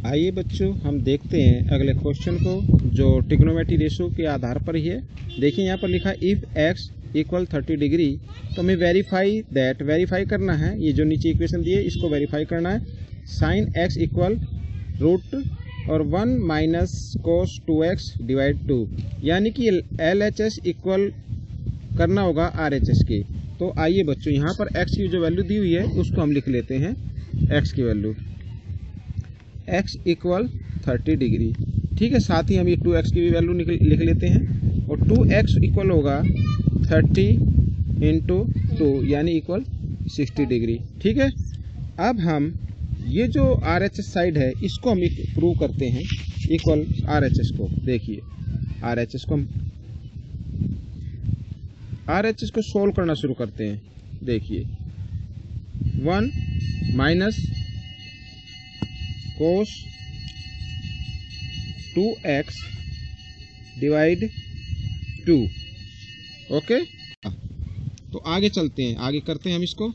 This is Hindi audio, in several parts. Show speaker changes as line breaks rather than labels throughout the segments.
आइए बच्चों हम देखते हैं अगले क्वेश्चन को, जो ट्रिग्नोमेट्री रेशो के आधार पर ही है। देखिए यहाँ पर लिखा इफ x इक्वल 30 डिग्री, तो हमें वेरीफाई करना है। ये जो नीचे इक्वेशन दिए इसको वेरीफाई करना है। साइन x इक्वल रूट और 1 माइनस कोस 2x डिवाइड 2, यानी कि LHS इक्वल करना होगा RHS के। तो आइए बच्चों यहाँ पर x की जो वैल्यू दी हुई है उसको हम लिख लेते हैं। x की वैल्यू x इक्वल 30 डिग्री, ठीक है। साथ ही हम ये 2x की भी वैल्यू लिख लेते हैं, और 2x इक्वल होगा 30 इंटू 2 यानी इक्वल 60 डिग्री, ठीक है। अब हम ये जो RHS साइड है इसको हम प्रूव करते हैं इक्वल RHS को। देखिए RHS को सोल्व करना शुरू करते हैं। देखिए 1 minus cos 2x divide 2, okay. तो आगे चलते हैं, आगे करते हैं हम इसको।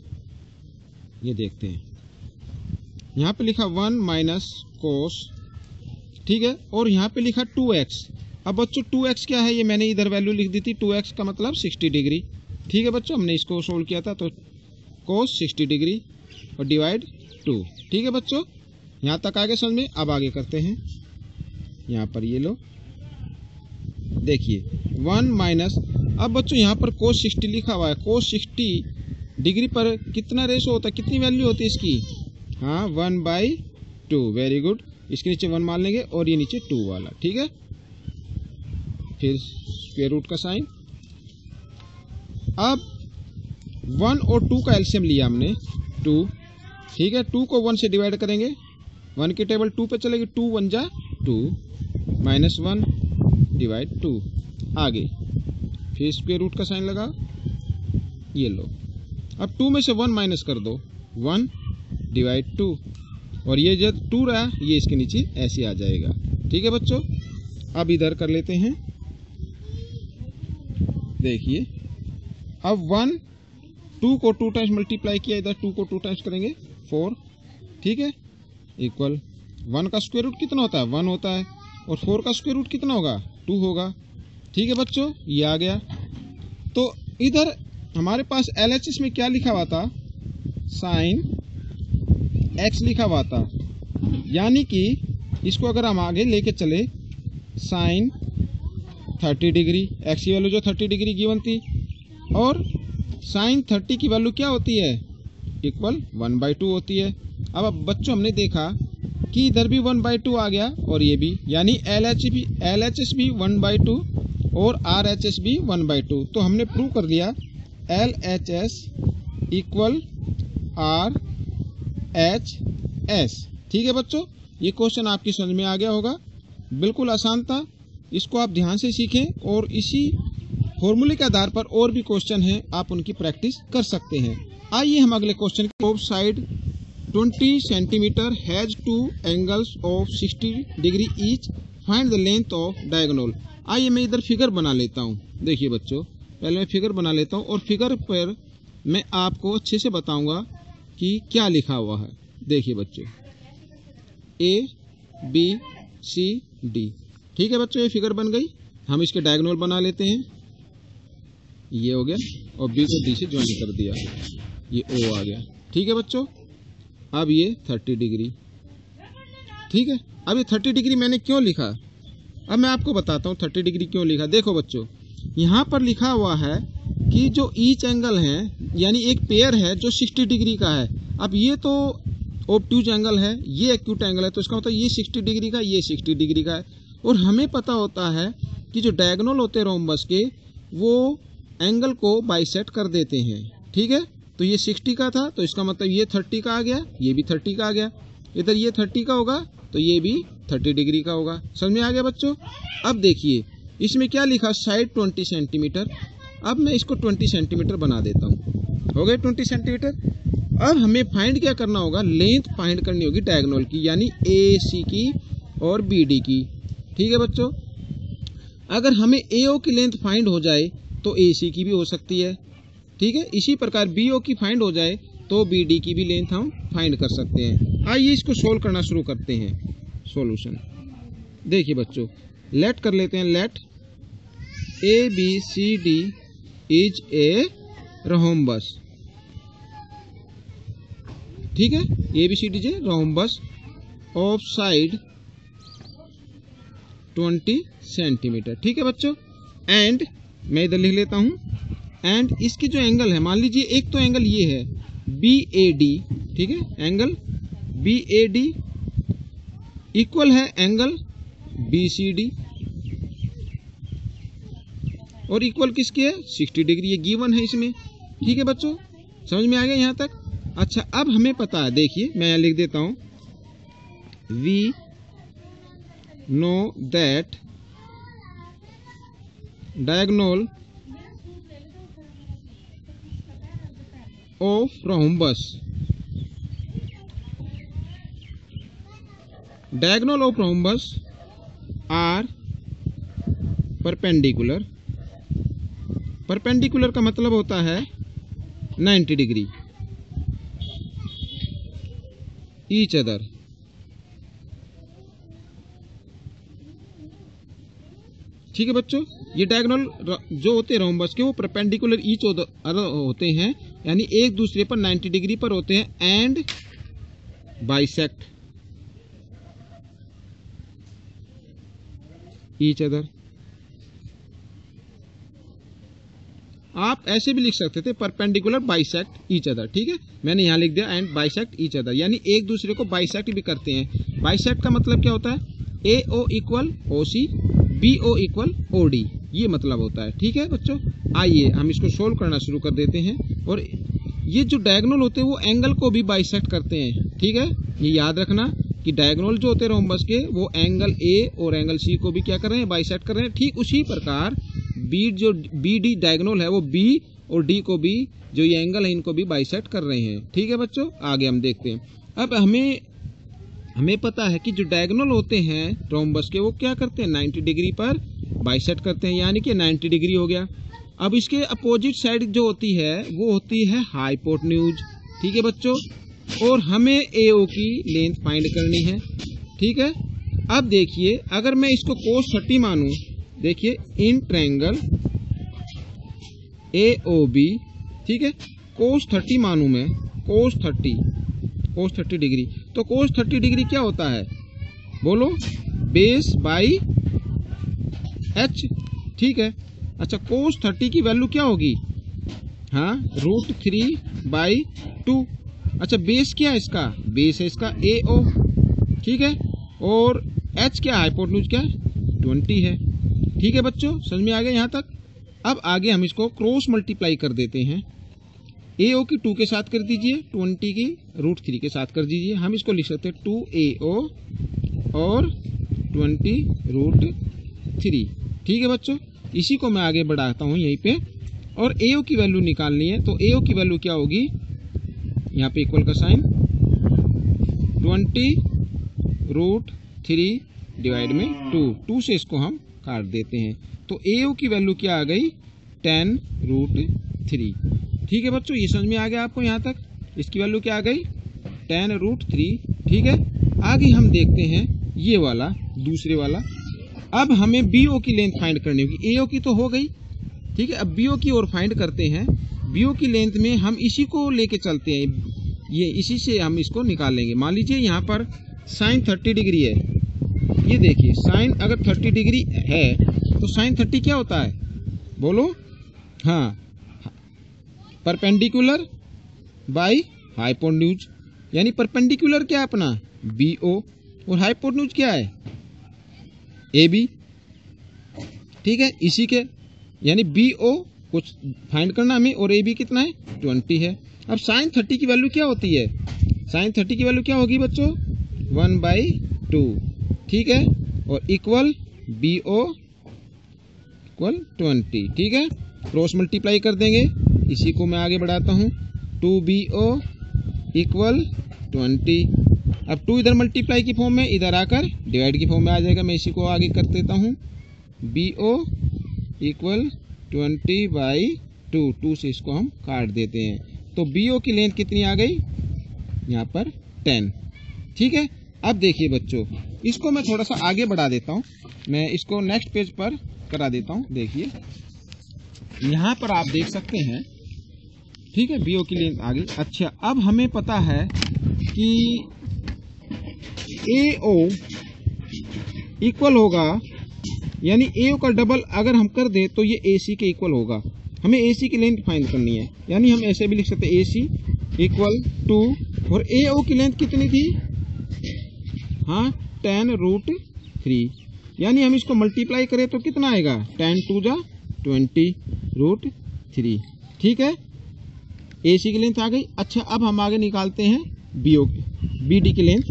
ये देखते हैं यहाँ पे लिखा 1 माइनस कोस, ठीक है, और यहाँ पे लिखा 2x। अब बच्चों 2x क्या है, ये मैंने इधर वैल्यू लिख दी थी। 2x का मतलब 60 डिग्री, ठीक है बच्चों। हमने इसको सोल्व किया था, तो कोस 60 डिग्री और डिवाइड 2, ठीक है बच्चों। यहाँ तक आगे समझ में। अब आगे करते हैं, यहाँ पर ये लो देखिए 1 माइनस, अब बच्चों यहाँ पर कोस 60 लिखा हुआ है। कोस 60 डिग्री पर कितना रेशो होता है, कितनी वैल्यू होती है इसकी? हाँ 1/2, वेरी गुड। इसके नीचे 1 मान लेंगे और ये नीचे 2 वाला, ठीक है। फिर स्क्वायर रूट का साइन। अब 1 और 2 का एलसीएम लिया हमने 2, ठीक है। 2 को 1 से डिवाइड करेंगे, 1 की टेबल 2 पे चलेगी, 2 1 जा 2 माइनस 1 डिवाइड 2। आगे फिर स्क्वायर रूट का साइन लगा, ये लो। अब 2 में से 1 माइनस कर दो, 1 डिवाइड 2, और ये जब 2 रहा ये इसके नीचे ऐसे आ जाएगा, ठीक है बच्चों। अब इधर कर लेते हैं, देखिए अब 1 2 को 2 टाइम्स मल्टीप्लाई किया, इधर 2 को 2 टाइम्स करेंगे 4, ठीक है, इक्वल 1 का स्क्वायर रूट कितना होता है 1 होता है, और 4 का स्क्वायर रूट कितना होगा 2 होगा, ठीक है बच्चों। ये आ गया। तो इधर हमारे पास LHS में क्या लिखा हुआ था, साइन x लिखा हुआ था, यानी कि इसको अगर हम आगे लेके चले, साइन 30 डिग्री, x की वैल्यू जो 30 डिग्री गिवन थी, और साइन 30 की वैल्यू क्या होती है, इक्वल 1/2 होती है। अब बच्चों हमने देखा कि इधर भी 1/2 आ गया और ये भी, यानी LHS भी 1/2 और RHS भी 1/2। तो हमने प्रूव कर दिया LHS इक्वल RHS, ठीक है बच्चों। ये क्वेश्चन आपकी समझ में आ गया होगा, बिल्कुल आसान था। इसको आप ध्यान से सीखें और इसी फॉर्मूले के आधार पर और भी क्वेश्चन हैं, आप उनकी प्रैक्टिस कर सकते हैं। आइए हम अगले क्वेश्चन के both side 20 centimetre has 2 angles of 60 degree each, find the length of diagonal. आइए मैं इधर फिगर बना लेता हूँ। देखिए बच्चों पहले मैं फिगर बना लेता हूँ, और फिगर पर मैं आपको अच्छे से बताऊंगा कि क्या लिखा हुआ है। देखिए बच्चों ABCD, ठीक है बच्चों, ये फिगर बन गई। हम इसके डायगोनल बना लेते हैं, ये हो गया, और B को D से ज्वाइन कर दिया, ये O आ गया, ठीक है बच्चों। अब ये 30 डिग्री, ठीक है। अब ये 30 डिग्री मैंने क्यों लिखा, अब मैं आपको बताता हूँ 30 डिग्री क्यों लिखा। देखो बच्चों यहाँ पर लिखा हुआ है कि जो ईच एंगल है, यानी एक पेयर है जो 60 डिग्री का है। अब ये तो ऑब्ट्यूज एंगल है, ये एक्यूट एंगल है, तो इसका मतलब ये 60 डिग्री का, ये 60 डिग्री का है। और हमें पता होता है कि जो डायगोनल होते हैं रोम्बस के, वो एंगल को बाइसेक्ट कर देते हैं, ठीक है। तो ये 60 का था, तो इसका मतलब ये 30 का आ गया, ये भी 30 का आ गया। इधर ये 30 का होगा तो ये भी 30 डिग्री का होगा। समझ में आ गया बच्चों। अब देखिए इसमें क्या लिखा, साइड 20 सेंटीमीटर। अब मैं इसको 20 सेंटीमीटर बना देता हूँ, हो गए 20 सेंटीमीटर। अब हमें फाइंड क्या करना होगा, लेंथ फाइंड करनी होगी डायगोनल की, यानी AC की और BD की, ठीक है बच्चों। अगर हमें AO की लेंथ फाइंड हो जाए तो AC की भी हो सकती है, ठीक है। इसी प्रकार BO की फाइंड हो जाए तो BD की भी लेंथ हम फाइंड कर सकते हैं। आइए इसको सोल्व करना शुरू करते हैं। सॉल्यूशन। देखिए बच्चों, लेट कर लेते हैं, let ABCD is a rhombus. ठीक है, ABCD is a rhombus of side 20 centimetre. ठीक है बच्चों, एंड मैं इधर लिख लेता हूं, एंड इसकी जो एंगल है, मान लीजिए एक तो एंगल ये है BAD, ठीक है, एंगल BAD इक्वल है एंगल BCD, और इक्वल किसके है, 60 डिग्री, ये गिवन है इसमें। ठीक है बच्चों, समझ में आ गया यहाँ तक। अच्छा, अब हमें पता है, देखिए मैं यहाँ लिख देता हूं, we know that diagonal of rhombus, diagonal of rhombus are perpendicular। perpendicular का मतलब होता है 90 डिग्री each other। ठीक है बच्चों, ये डायगोनल जो होते हैं रोम्बस के, वो परपेंडिकुलर ईच अदर होते हैं, यानी एक दूसरे पर 90 डिग्री पर होते हैं, एंड बाइसेक्ट ईच अदर। आप ऐसे भी लिख सकते थे, परपेंडिकुलर बाइसेक्ट ईच अदर। ठीक है, मैंने यहां लिख दिया एंड बाइसेक्ट ईच अदर, यानी एक दूसरे को बाइसेक्ट भी करते हैं। बाइसेक्ट का मतलब क्या होता है, AO equal OC, BO equal OD, ये मतलब होता है। ठीक है बच्चों, आइए हम इसको सोल्व करना शुरू कर देते हैं। और ये जो डायगोनल होते हैं वो एंगल को भी बाइसेक्ट करते हैं। ठीक है, ये याद रखना कि डायगोनल जो होते हैं रोम्बस के, वो एंगल A और एंगल C को भी क्या कर रहे हैं, बाइसेक्ट कर रहे हैं। ठीक उसी प्रकार जो BD डायगोनल है, वो B और D को भी, जो ये एंगल है, इनको भी बाइसेक्ट कर रहे हैं। ठीक है बच्चों, आगे हम देखते हैं। अब हमें पता है कि जो डायगोनल होते हैं रोम्बस के, वो क्या करते हैं, 90 डिग्री पर बाइसेक्ट करते हैं, यानी कि 90 डिग्री हो गया। अब इसके अपोजिट साइड जो होती है, वो होती है हाइपोटेन्यूज। ठीक है बच्चों, और हमें AO की लेंथ फाइंड करनी है। ठीक है, अब देखिए, अगर मैं इसको cos 30 मानूं, देखिए इन ट्रायंगल AOB, ठीक है, cos 30 मानूं मैं, cos 30 डिग्री, तो cos 30 डिग्री क्या होता है, बोलो, बेस बाई H। ठीक है, अच्छा, cos 30 की वैल्यू क्या होगी, हाँ, √3/2। अच्छा, बेस क्या है इसका, बेस है इसका AO। ठीक है, और H क्या, हाइपोटेन्यूज क्या, 20 है। ठीक है बच्चों, समझ में आ गया यहाँ तक। अब आगे हम इसको क्रॉस मल्टीप्लाई कर देते हैं। AO की 2 के साथ कर दीजिए, 20 की √3 के साथ कर दीजिए। हम इसको लिख सकते हैं 2AO और 20 √3। ठीक है बच्चों, इसी को मैं आगे बढ़ाता हूं यहीं पे, और AO की वैल्यू निकालनी है। तो AO की वैल्यू क्या होगी, यहाँ पे इक्वल का साइन, 20 √3 डिवाइड में 2 से इसको हम काट देते हैं। तो AO की वैल्यू क्या आ गई, 10 √3। ठीक है बच्चों, ये समझ में आ गया आपको यहाँ तक, इसकी वैल्यू क्या आ गई, 10 √3। ठीक है, आगे हम देखते हैं ये वाला, दूसरे वाला। अब हमें BO की लेंथ फाइंड करनी होगी, AO की तो हो गई। ठीक है, अब BO की ओर फाइंड करते हैं। BO की लेंथ में हम इसी को लेके चलते हैं, ये इसी से हम इसको निकालेंगे। मान लीजिए यहाँ पर साइन 30 डिग्री है, ये देखिए साइन अगर 30 डिग्री है तो साइन 30 क्या होता है, बोलो, हाँ, परपेंडिकुलर बाई हाइपोटेन्यूज, यानी परपेंडिकुलर क्या है अपना BO, और हाइपोटेन्यूज क्या है AB। ठीक है, इसी के, यानी BO कुछ फाइंड करना हमें, और AB कितना है, 20 है। अब साइन 30 की वैल्यू क्या होती है, साइन 30 की वैल्यू क्या होगी बच्चों, 1/2। ठीक है, और इक्वल BO इक्वल 20। ठीक है, क्रॉस मल्टीप्लाई कर देंगे, इसी को मैं आगे बढ़ाता हूँ, 2BO इक्वल 20। अब 2 इधर मल्टीप्लाई की फॉर्म में, इधर आकर डिवाइड की फॉर्म में आ जाएगा। मैं इसी को आगे कर देता हूँ, BO इक्वल 20/2, 2 से इसको हम काट देते हैं। तो BO की लेंथ कितनी आ गई, यहाँ पर 10। ठीक है, अब देखिए बच्चों, इसको मैं थोड़ा सा आगे बढ़ा देता हूँ, मैं इसको नेक्स्ट पेज पर करा देता हूँ। देखिए यहाँ पर आप देख सकते हैं, ठीक है, बीओ की लेंथ आ गई। अच्छा, अब हमें पता है कि AO इक्वल होगा, यानी AO का डबल अगर हम कर दें तो ये AC के इक्वल होगा। हमें AC की लेंथ फाइंड करनी है, यानी हम ऐसे भी लिख सकते हैं AC इक्वल टू, और AO की लेंथ कितनी थी, हाँ 10√3, यानी हम इसको मल्टीप्लाई करें तो कितना आएगा, 10 टू जा 20√3, ठीक है। AC की लेंथ आ गई। अच्छा, अब हम आगे निकालते हैं BD की लेंथ,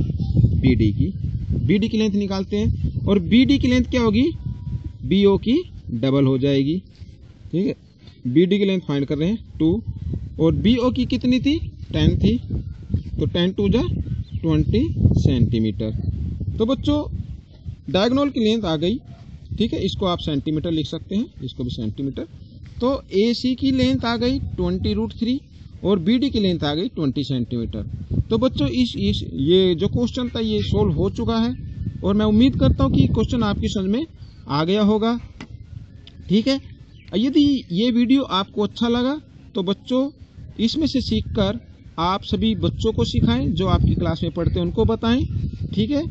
BD की लेंथ निकालते हैं, और BD की लेंथ क्या होगी, BO की डबल हो जाएगी, ठीक है। BD की लेंथ फाइंड कर रहे हैं 2, और BO की कितनी थी, 10 थी, तो 10 टू जा 20 सेंटीमीटर। तो बच्चों डायगोनल की लेंथ आ गई, ठीक है, इसको आप सेंटीमीटर लिख सकते हैं, इसको भी सेंटीमीटर। तो AC की लेंथ आ गई 20√3 और BD की लेंथ आ गई 20 सेंटीमीटर। तो बच्चों इस ये जो क्वेश्चन था ये सोल्व हो चुका है, और मैं उम्मीद करता हूँ कि क्वेश्चन आपकी समझ में आ गया होगा, ठीक है। यदि ये वीडियो आपको अच्छा लगा तो बच्चों इसमें से सीखकर आप सभी बच्चों को सिखाएं, जो आपकी क्लास में पढ़ते हैं उनको बताएं, ठीक है।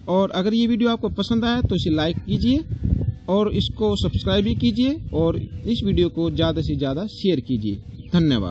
और अगर ये वीडियो आपको पसंद आया तो इसे लाइक कीजिए और इसको सब्सक्राइब भी कीजिए, और इस वीडियो को ज़्यादा से ज़्यादा शेयर कीजिए। धन्यवाद।